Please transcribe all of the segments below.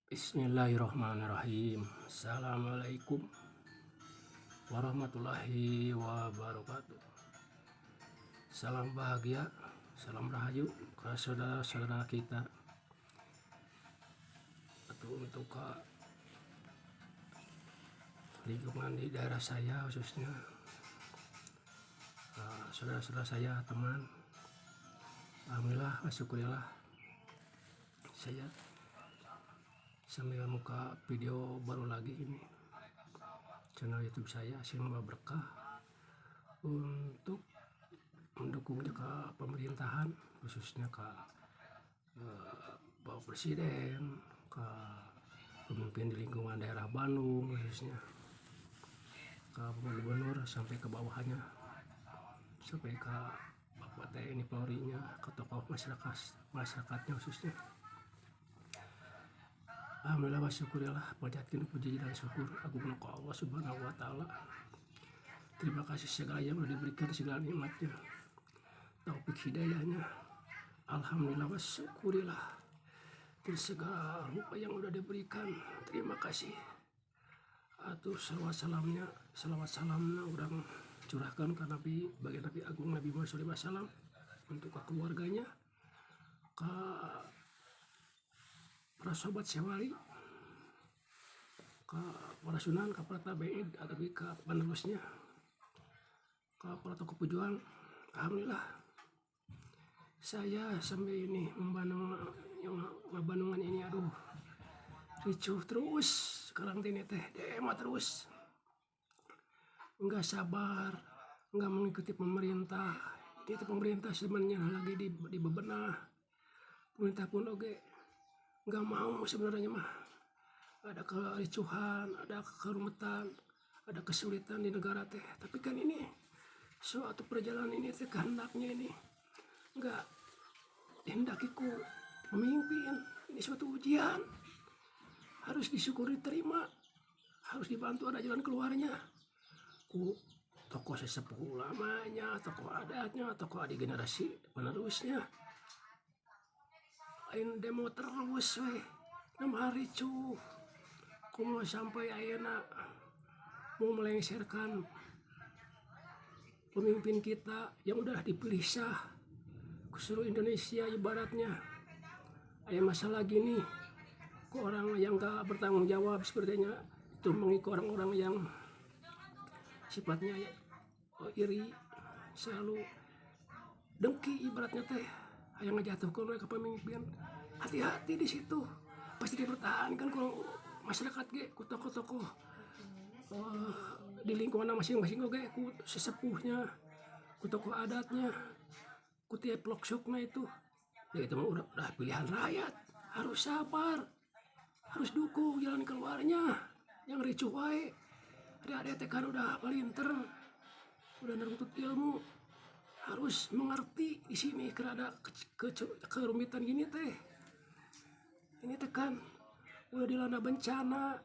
Bismillahirrahmanirrahim. Assalamualaikum warahmatullahi wabarakatuh. Salam bahagia, salam rahayu ke saudara-saudara kita atau untuk ke lingkungan di daerah saya, khususnya saudara-saudara saya, teman. Alhamdulillah, syukurillah, saya sambil muka video baru lagi ini channel YouTube saya, Simba Berkah, untuk mendukungnya ke pemerintahan, khususnya ke Bapak Presiden, ke pemimpin di lingkungan daerah Bandung, khususnya ke gubernur sampai ke bawahnya, sampai ke Bapak TNI Polri-nya, ke tokoh masyarakatnya khususnya. Alhamdulillah wa syukurillah, panjatkeun puji dan syukur agung ka Allah Subhanahu wa taala. Terima kasih segala yang sudah diberikan, segala nikmatnya, taufik hidayahnya. Alhamdulillah wa syukurillah, dari segala rupa yang sudah diberikan. Terima kasih. Atur salawat salamnya orang curahkan ke Nabi, bagi Nabi Agung Nabi Muhammad SAW, untuk ke keluarganya, ke para sahabat sewali, ke para sunan, ke para tabi'in, atau ke penerusnya, ke para tokoh pejuang. Alhamdulillah, saya sampai ini Bandungan ini, aduh, ricuh terus sekarang ini teh, demo terus, nggak sabar, nggak mengikuti pemerintah. Itu pemerintah sebenarnya lagi di bebenah. Pemerintah pun oke nggak mau sebenarnya mah. Ada kericuhan, ada kerumetan, ada kesulitan di negara teh. Tapi kan ini suatu perjalanan ini teh kehendaknya ini nggak dihendakiku pemimpin. Ini suatu ujian, harus disyukuri, terima, harus dibantu, ada jalan keluarnya. Ku tokoh sesepuh ulamanya, tokoh adatnya, tokoh adik generasi penerusnya. Lain demo terus weh, 6 hari cu. Kumo sampai ayeuna mau melengsarkan pemimpin kita yang udah dipilih sah ke seluruh Indonesia ibaratnya. Aya masalah gini, ke orang yang gak bertanggung jawab sepertinya, itu mengikut orang-orang yang sifatnya iri, selalu dengki ibaratnya teh, yang ngejatuhkan ke pemimpin. Hati-hati di situ, pasti dipertahankan kalau masyarakat ge, ku tokoh-tokoh di lingkungan masing-masing oke, ku sesepuhnya, ku tokoh adatnya, ku tiap loksokna itu. Ya itu mah udah pilihan rakyat, harus sabar, harus dukung jalan keluarnya. Yang ricuh wae, adik-adik kan udah palinter, udah neruntut ilmu, harus mengerti di sini kerada kerumitan gini teh. Ini tekan udah dilanda bencana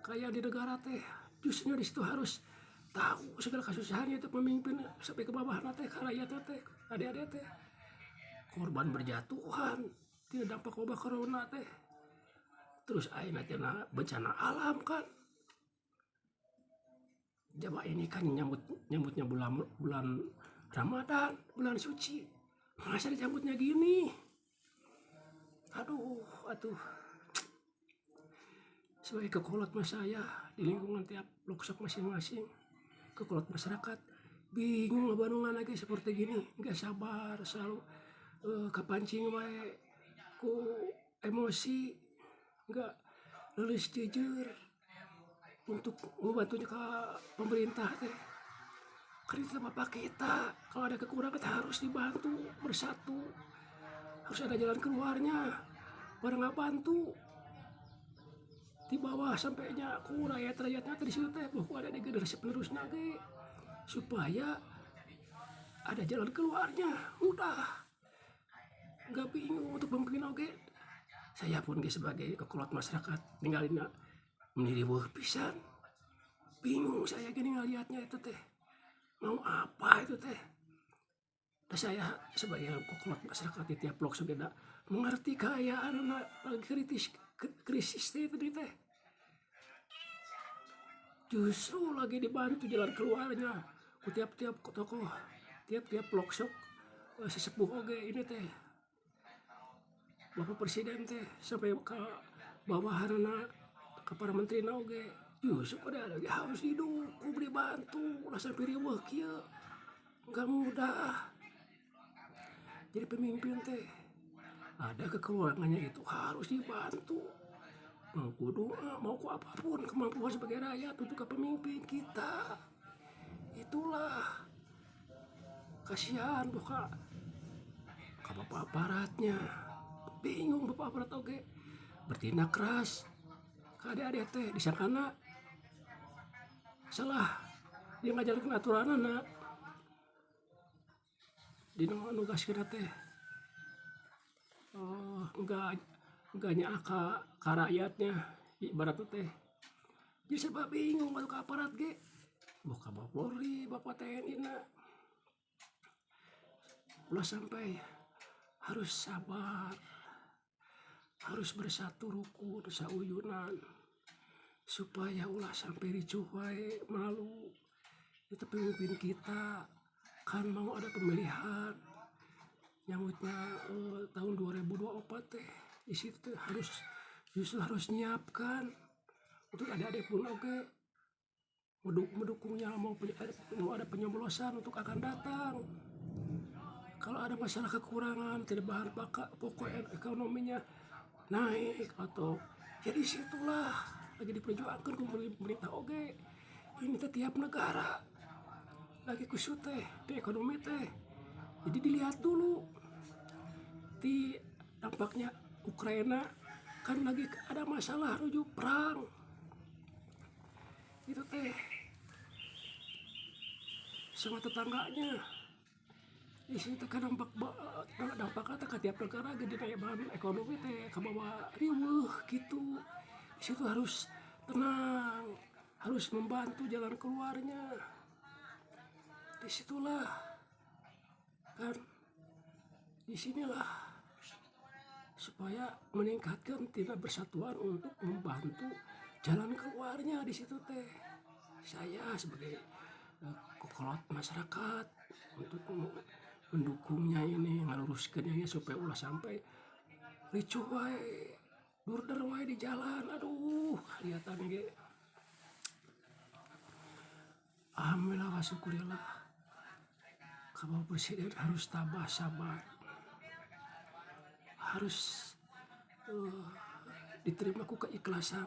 kayak di negara teh, justru di situ harus tahu segala kesusahannya itu pemimpin sampai ke bawah teh, rakyat teh, adik-adik teh korban berjatuhan tidak dampak wabah corona teh. Terus ayeuna teh bencana alam kan. Coba ini kan nyambutnya bulan Ramadan, bulan suci. Masa disambutnya gini? Aduh, atuh. Sebagai kekolot mas saya di lingkungan tiap loksok masing-masing, kekolot masyarakat bingung Bandungan lagi seperti gini, nggak sabar, selalu kepancing wae ku emosi, nggak lulus jujur untuk membantunya ke pemerintah teh. Kan itu bapak kita, kalau ada kekurangan harus dibantu bersatu, harus ada jalan keluarnya, bareng bantu di bawah sampainya ku rakyat-rakyatnya di situ teh, bahwa ada di generasi penerusnya ge, supaya ada jalan keluarnya. Udah nggak bingung untuk pemimpin oke. Saya pun sebagai kekolot masyarakat ninggalin menjadi wah pisan, bingung saya gini ngelihatnya itu teh, mau apa itu teh. saya sebagai kokolot masyarakat di tiap blok sudah mengerti keayaan lagi krisis itu teh. Justru lagi dibantu jalan keluarnya ku tiap-tiap tokoh, tiap-tiap blok sok sesepuh oge ini teh. Bapak Presiden teh sampai ke bawahanna ke para menteri oge justru ada lagi harus didukung dibantu ulah sampai riweuh kieu. Enggak mudah jadi pemimpin teh, ada kekurangannya itu harus dibantu. Mau doa, mau apapun kemampuan sebagai rakyat untuk ke pemimpin kita. Itulah kasihan buka ke bapak aparatnya. Bingung bapak aparat oge bertindak keras ke adik-adik teh disangkana salah dia ngajarin aturan anak di nugaskeun teh enggak nyaka ka rakyatnya ibarat teh. Jadi serba bingung kalau ke aparat ge. Buka Bapak Polri, Bapak TNI ulah sampai harus sabar, harus bersatu rukun sauyunan supaya ulah sampai ricuh wae malu. Itu pemimpin kita kan mau ada pemilihan nyambutnya tahun 2024 teh. Di situ justru harus nyiapkan untuk adik-adik pun oke mendukungnya mau ada penyoblosan untuk akan datang. Kalau ada masalah kekurangan tidak bahan pokok ekonominya naik atau jadi situlah lagi diperjuangkan pemerintah oke. Ini tiap negara lagi kusut teh di ekonomi teh. Jadi dilihat dulu di dampaknya Ukraina kan lagi ada masalah rujuk perang itu teh sama tetangganya. Di situ kan dampaknya ke tiap negara gede daya bahan ekonomi teh ke bawah riweuh gitu. Di situ harus tenang, harus membantu jalan keluarnya. Disitulah kan disinilah supaya meningkatkan tingkat persatuan untuk membantu jalan keluarnya. Di situ teh saya sebagai kokolot masyarakat untuk mendukungnya ini ngaluruskannya supaya ulah sampai ricuh wae durder wae di jalan. Aduh kelihatan ge alhamdulillah wa syukurillah Bapak Presiden harus tabah sabar, harus diterima ku keikhlasan.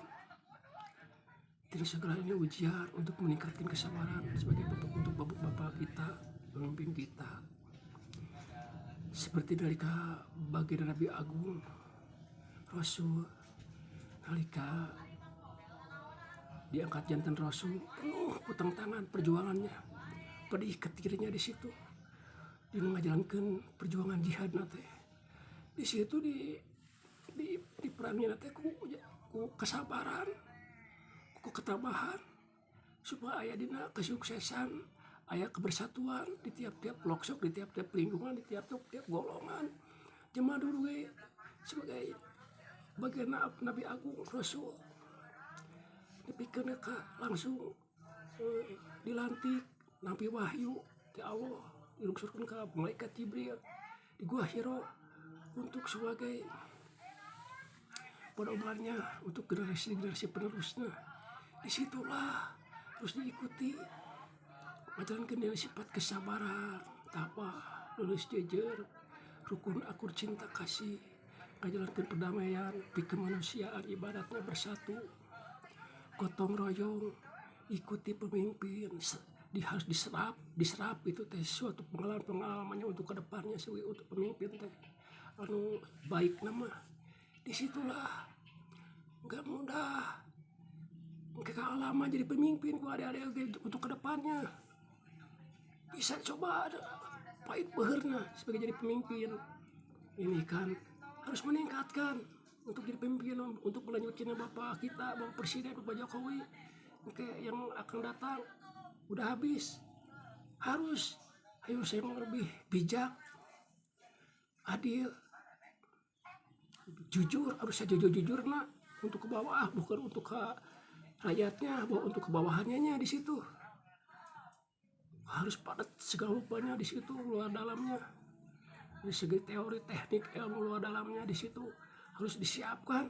Tidak segera ini ujian untuk meningkatkan kesabaran sebagai untuk bapak-bapak kita, pemimpin kita. Seperti nalika baginda Nabi Agung Rasul nalika diangkat jantan Rasul penuh utang tangan perjuangannya, pedih ketirinya di situ. Dia mengajalankan perjuangan jihad nate. Di situ di perangnya nate ku kesabaran, ku ketabahan supaya aya dina kesuksesan, aya kebersatuan di tiap-tiap loksok, di tiap-tiap lingkungan, di tiap-tiap golongan. Jemaah dulu sebagai bagian Nabi Agung Rasul dipikeun langsung dilantik nampi wahyu ti Allah dilungsurkan ke malaikat Jibril di Gua Hiro untuk sebagai pedomannya untuk generasi-generasi penerusnya. Disitulah harus diikuti menjalankan dengan sifat kesabaran, tabah, lulus jejer, rukun akur cinta kasih, menjalankan perdamaian, kemanusiaan, ibaratnya bersatu, gotong royong, ikuti pemimpin. Harus diserap itu teh suatu pengalamannya untuk kedepannya untuk pemimpin teh baik nama. Disitulah nggak mudah lama jadi pemimpin ku adik-adik untuk kedepannya bisa coba ada pahit beherna sebagai jadi pemimpin ini kan harus meningkatkan untuk jadi pemimpin untuk melanjutkan Bapak kita, Bapak Presiden, Bapak Jokowi yang akan datang. Udah habis, harus Ayo saya mau lebih bijak, adil, jujur, harus saja jujur nak untuk ke bawah, bukan untuk ke rakyatnya, untuk ke bawahannya di situ. Harus padat segala rupanya di situ, luar dalamnya. Dari segi teori, teknik, ilmu luar dalamnya di situ harus disiapkan.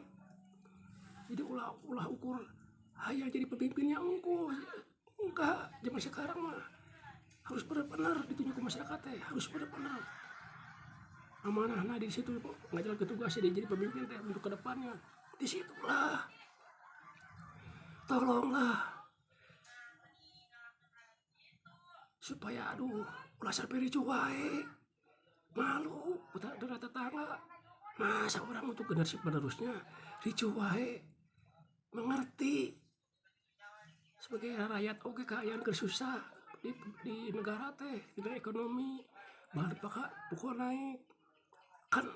Jadi ulah ukur hayang jadi pemimpinnya enggak, zaman sekarang mah harus benar-benar ditunjuk ke masyarakat harus benar-benar amanah. Nah di situ ngajalan tugasnya dia jadi pemimpin untuk kedepannya. Di situlah tolonglah supaya ulah sampai ricu wae, malu dari tetangga. Masa orang untuk generasi penerusnya ricu wae, mengerti sebagai rakyat oke kayaan kersusah di negara di ekonomi bahan pokok naik kan,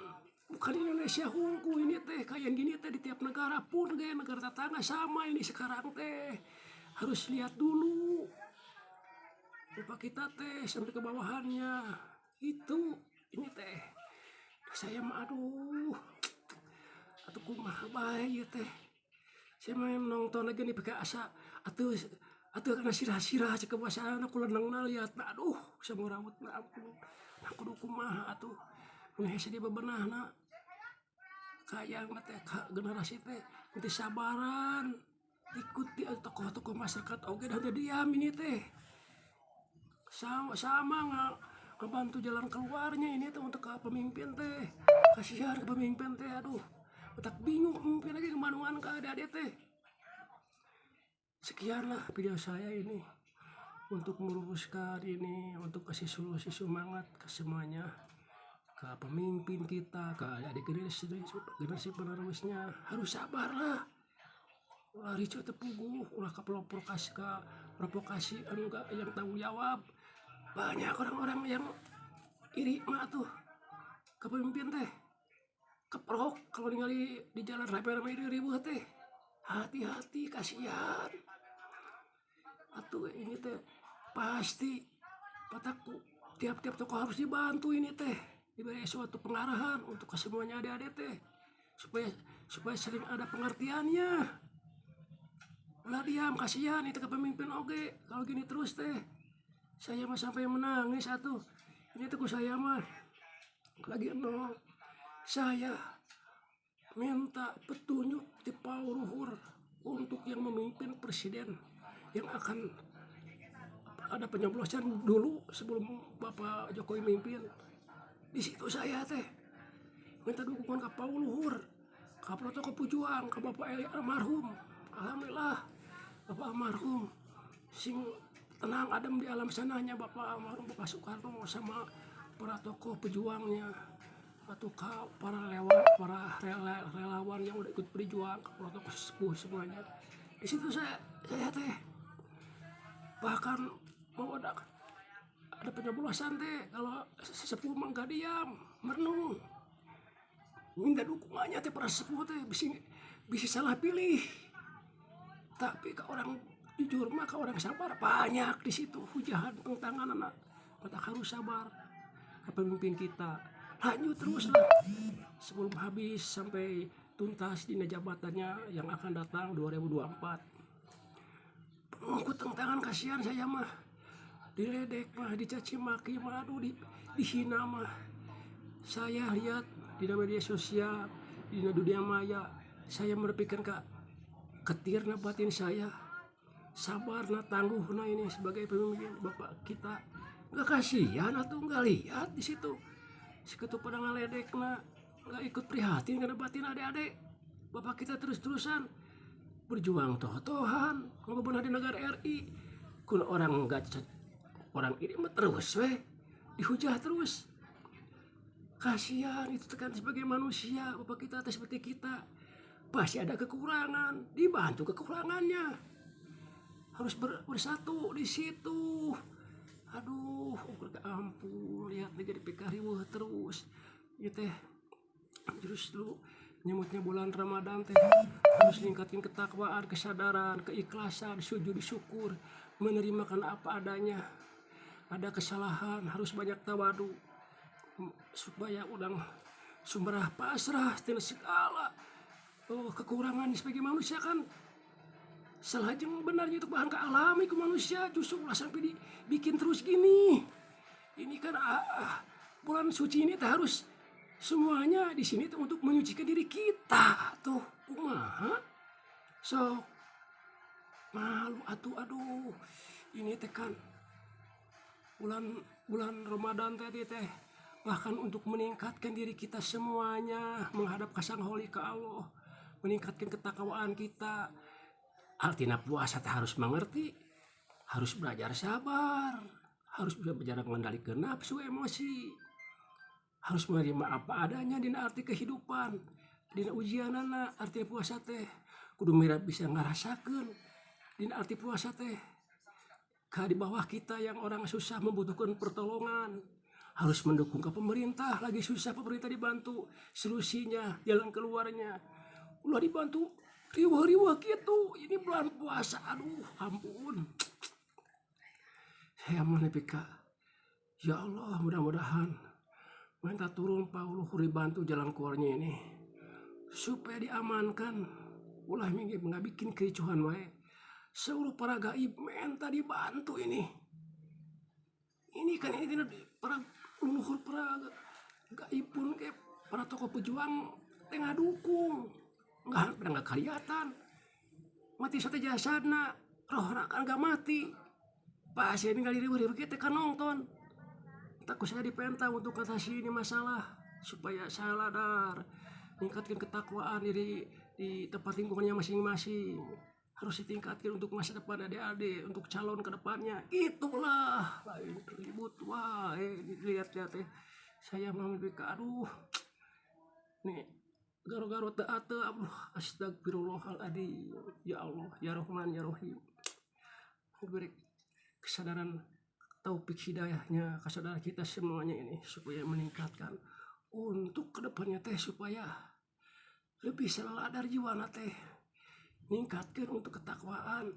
bukan Indonesia hungku ini kayak gini di tiap negara pun kayak negara tetangga sama ini sekarang harus lihat dulu lupa kita sampai ke bawahannya itu ini saya mah atau kumaha bae saya main nonton lagi nih pakai asa atau karena sirah-sirah cek kebasahan aku lenengna lihat sama rambut aku kumaha atuh menghese di bebenahna kayak generasi nanti sabaran ikuti tokoh-tokoh masyarakat oke dan diam ini sama ngebantu jalan keluarnya ini untuk ke pemimpin kasihan ke pemimpin tak bingung pemimpin lagi kemandungan ke adik-adik Sekianlah video saya ini untuk meluruskan ini, untuk kasih solusi semangat ke semuanya, ke pemimpin kita, ke adik generasi penerusnya. Harus sabarlah, ulah ricu tepuguh, ulah ke provokasi enggak yang tanggung jawab. Banyak orang-orang yang iri mah tuh ke pemimpin keprok kalau ningali di jalan rame-rame ribut hati-hati, kasihan atuh ini pasti pataku tiap-tiap tokoh harus dibantu ini diberi suatu pengarahan untuk kesemuanya adik-adik supaya sering ada pengertiannya. Ulah diam, kasihan itu ke pemimpin oke kalau gini terus saya mah sampai menangis ini saya mah lagi nol. Saya minta petunjuk di Pauruhur untuk yang memimpin presiden yang akan ada penyoblosan dulu sebelum Bapak Jokowi memimpin. Di situ saya minta dukungan ke Pauruhur, ke protokol pejuang, ke Bapak Eli almarhum. Alhamdulillah Bapak almarhum sing tenang adem di alam sananya Bapak almarhum Bapak Soekarno sama para tokoh pejuangnya atau para relawan yang udah ikut berjuang, protokol sepuh semuanya. Di situ saya bahkan mau ada penyoblosan kalau sesepuh mah gak diam, merenung, minta dukungannya para sesepuh bisa salah pilih. Tapi ke orang jujur mah, ke orang sabar banyak di situ hujahan tantangan anak. Kita harus sabar ke pemimpin kita. Lanjut teruslah sebelum habis sampai tuntas di jabatannya yang akan datang 2024. Pengikut tantangan kasihan saya mah diledek mah, dicaci maki mah, dihina mah. Saya lihat di media sosial, di dunia maya, saya berpikir ketirna batin saya, sabarna tangguhna ini sebagai pemimpin Bapak kita. Gak kasihan atau gak lihat di situ. Seketu pada ngaledekna, gak ikut prihatin karena batin adik-adik. Bapak kita terus-terusan berjuang toh-tohan ngebebenah di negara RI. Kun orang ini mah terus dihujah terus. Kasihan itu kan sebagai manusia, Bapak kita seperti kita. Pasti ada kekurangan, dibantu kekurangannya. Harus bersatu di situ. Aduh, ampun, lihat negeri PKR terus. Gitu justru nyemutnya bulan Ramadan harus ningkatin ketakwaan, kesadaran, keikhlasan, sujud syukur, menerima karena apa adanya. ada kesalahan harus banyak tawadu supaya orang sumberah pasrah tina segala kekurangan sebagai manusia kan salahjeng benarnya itu bahan kealami ke manusia justru ulah sampai dibikin terus gini. Ini kan bulan suci ini harus semuanya di sini tuh untuk menyucikan diri kita tuh kumaha so malu aduh ini tekan bulan Ramadan teh bahkan untuk meningkatkan diri kita semuanya menghadap ke Sang Holi ke Allah, meningkatkan ketakwaan kita. Artinya puasa harus mengerti, harus belajar sabar, harus belajar mengendalikan nafsu emosi, harus menerima apa adanya dina arti kehidupan, dina ujianana arti puasa teh kudu mira bisa ngarasakeun dina arti puasa teh di bawah kita yang orang susah membutuhkan pertolongan harus mendukung ke pemerintah, lagi susah pemerintah dibantu solusinya jalan keluarnya ulah dibantu riwah-riwah gitu. Ini bulan puasa aduh ampun saya menepika ya Allah mudah-mudahan minta turun Pauluh dibantu jalan keluarnya ini supaya diamankan ulah minggu nggak bikin kericuhan wae. Seluruh para gaib minta dibantu ini kan ini para leluhur para gaib pun kayak para tokoh pejuang tengah dukung nggak kelihatan mati satu jasadna roh kan nggak mati pasien kali ini kita kan nonton takut saya dipenta untuk atasi ini masalah supaya sadar meningkatkan ketakwaan diri di tempat lingkungannya masing-masing harus ditingkatkan untuk masa depan adik-adik untuk calon kedepannya. Itulah lain ribut wah lihat-lihat saya memiliki aduh nih garo-garo taat astagfirullahaladzim ya Allah ya Rahman ya Rahim beri kesadaran taufik hidayahnya ke saudara kita semuanya ini supaya meningkatkan untuk kedepannya teh supaya lebih sadar jiwa teh meningkatkan untuk ketakwaan,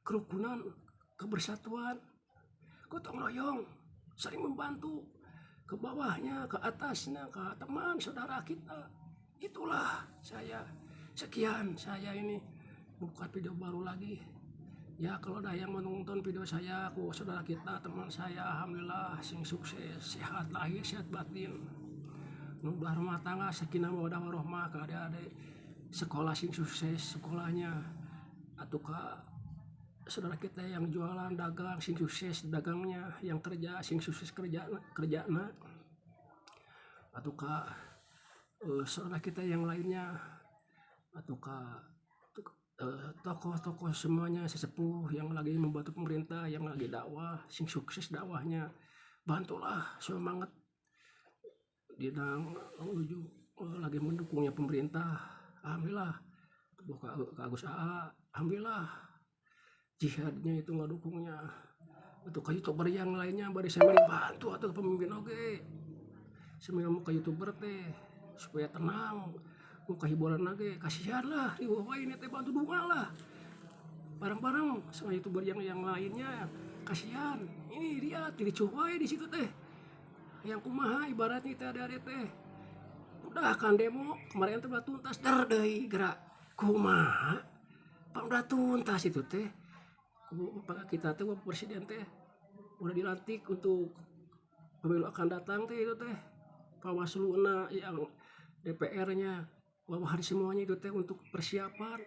kerukunan, kebersatuan, gotong royong, saling membantu ke bawahnya, ke atasnya, ke teman saudara kita. Itulah saya sekian saya ini buka video baru lagi. Ya kalau ada yang menonton video saya, aku saudara kita, teman saya, alhamdulillah sing sukses, sehat lahir, sehat batin. Nudah rumah tangga sakinah mawaddah warahmah ke adik-adik. Sekolah sing sukses sekolahnya atau ke saudara kita yang jualan dagang sing sukses dagangnya, yang kerja sing sukses kerjana atau ke saudara kita yang lainnya atau ke tokoh-tokoh semuanya sesepuh yang lagi membantu pemerintah yang lagi dakwah sing sukses dakwahnya bantulah semangat dia lagi mendukungnya pemerintah. Alhamdulillah ke Agus AA alhamdulillah jihadnya itu nggak dukungnya untuk ke youtuber yang lainnya bari saya bantu atau pemimpin oke semua mau ke youtuber teh supaya tenang mau ke hiburan lagi kasihan lah di bawah ini teh bantu doa lah bareng-bareng sama youtuber yang lainnya kasihan ini dia pilih coba di situ teh yang kumaha ibaratnya teh ada teh udah kan demo kemarin tuh udah tuntas derdei gerak kumaha pak udah tuntas itu teh kita teh presiden teh udah dilantik untuk pemilu akan datang teh itu teh Bawaslu-na yang DPR-nya bawahan semuanya itu teh untuk persiapan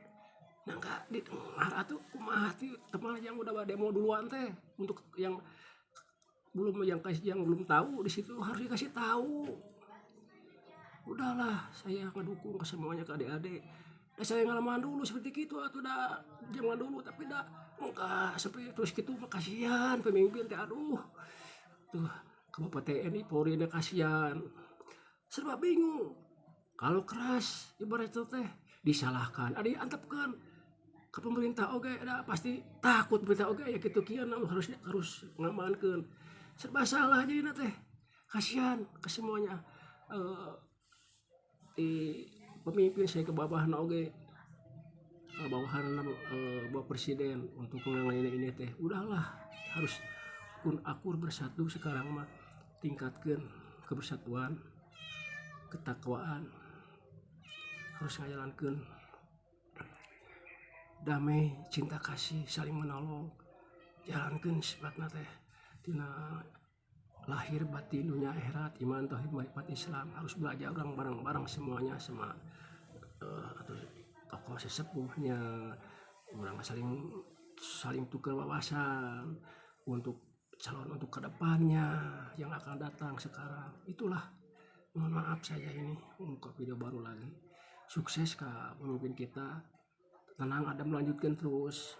nah enggak didengar atuh kumaha teh teman yang udah demo duluan teh untuk yang belum tahu di situ harus dikasih tahu. Udahlah saya ngedukung ke semuanya ke adik-adik. Saya ngalaman dulu seperti itu atau dah jangan dulu tapi dah enggak sampai terus gitu kasihan pemimpin teh aduh tuh ke Bapak TNI Polri nya kasihan serba bingung kalau keras ibarat itu teh disalahkan ada diantepkan ke pemerintah oke ada pasti takut pemerintah oke ya gitu kian harus ngamankan serba salah jadi teh kasihan ke semuanya pemimpin saya ke bawahan oge ke bawahan bawa presiden untuk menangani ini teh udahlah harus kun akur bersatu sekarang mah tingkatkan kebersatuan, ketakwaan, harus ngajalankan damai, cinta kasih, saling menolong, jalankan sifatna teh tina lahir batin dunia akhirat, iman tauhid marifat Islam. Harus belajar orang bareng-bareng semuanya sama atau tokoh sesepuhnya, orang saling tukar wawasan untuk calon untuk kedepannya yang akan datang sekarang. Itulah, mohon maaf saya ini untuk video baru lagi. Sukses kak pemimpin kita, tenang ada melanjutkan terus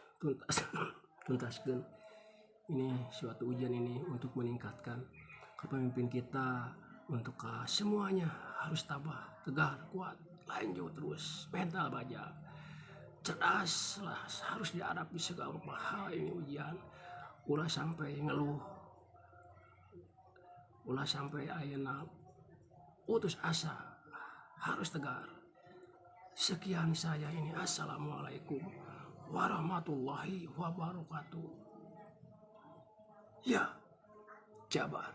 tuntaskan ini suatu ujian ini untuk meningkatkan kepemimpinan kita untuk semuanya harus tabah, tegar, kuat, lanjut terus, mental baja, cerdas lah, harus dihadapi segala hal ini ujian. Ulah sampai ngeluh, ulah sampai ayeuna putus asa, harus tegar. Sekian saya ini, assalamualaikum warahmatullahi wabarakatuh. Ya, Jabar.